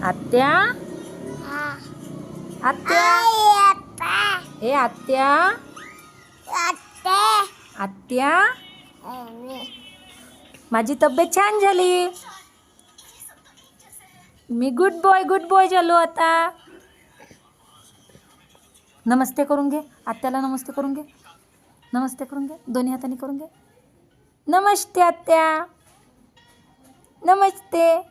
आत्या आत्या ए आत्या आत्या माझी तब्येत छान झाली. मी गुड बॉय झालो आता. नमस्ते करून घे आत्याला. नमस्ते करून घे. नमस्ते करून घे. दोन्ही हाताने करून घे. नमस्ते आत्या. नमस्ते.